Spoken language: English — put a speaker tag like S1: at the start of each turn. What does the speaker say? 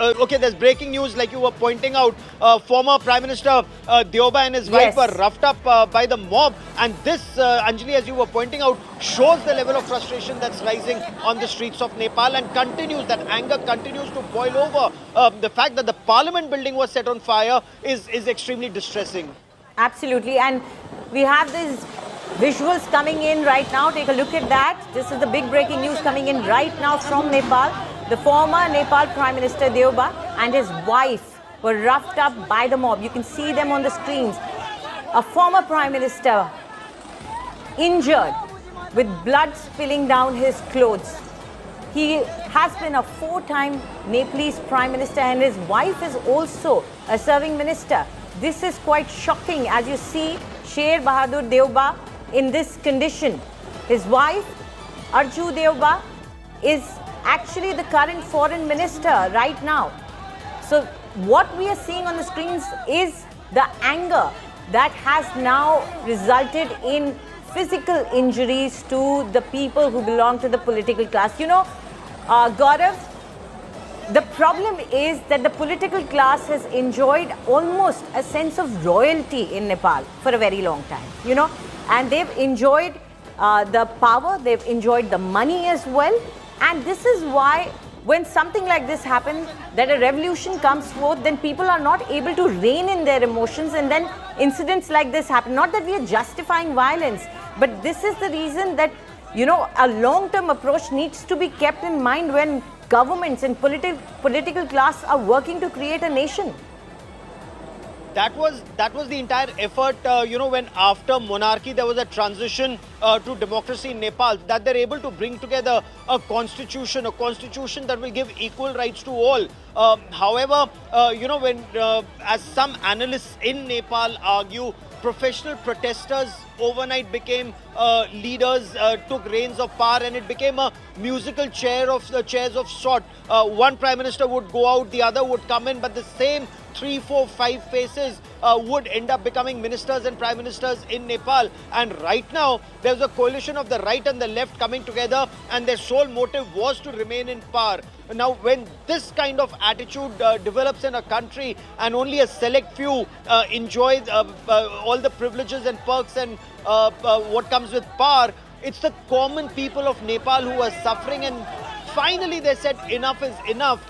S1: okay, there's breaking news like you were pointing out. Former Prime Minister Deoba and his wife were roughed up by the mob. And this, Anjali, as you were pointing out, shows the level of frustration that's rising on the streets of Nepal and continues, that anger continues to boil over. The fact that the parliament building was set on fire is extremely distressing.
S2: Absolutely. And we have these visuals coming in right now. Take a look at that. This is the big breaking news coming in right now from Nepal. The former Nepal Prime Minister Deoba and his wife were roughed up by the mob. You can see them on the screens. A former Prime Minister injured with blood spilling down his clothes. He has been a 4-time Nepalese Prime Minister and his wife is also a serving minister. This is quite shocking as you see Sher Bahadur Deoba in this condition. His wife, Arju Deoba, is actually the current foreign minister right now. So what we are seeing on the screens is the anger that has now resulted in physical injuries to the people who belong to the political class. You know, Gaurav, the problem is that the political class has enjoyed almost a sense of royalty in Nepal for a very long time, you know, and they've enjoyed the power, they've enjoyed the money as well. And this is why when something like this happens, that a revolution comes forth, then people are not able to rein in their emotions and then incidents like this happen. Not that we are justifying violence, but this is the reason that, you know, a long-term approach needs to be kept in mind when governments and political class are working to create a nation.
S1: That was the entire effort, you know, when after monarchy there was a transition to democracy in Nepal, that they're able to bring together a constitution that will give equal rights to all. However, you know, when as some analysts in Nepal argue, professional protesters overnight became leaders, took reins of power, and it became a musical chairs of sort. One prime minister would go out, the other would come in, but the same 3, 4, 5 faces would end up becoming ministers and prime ministers in Nepal. And right now, there's a coalition of the right and the left coming together, and their sole motive was to remain in power. Now, when this kind of attitude develops in a country and only a select few enjoy all the privileges and perks and what comes with power, it's the common people of Nepal who are suffering. And finally, they said enough is enough.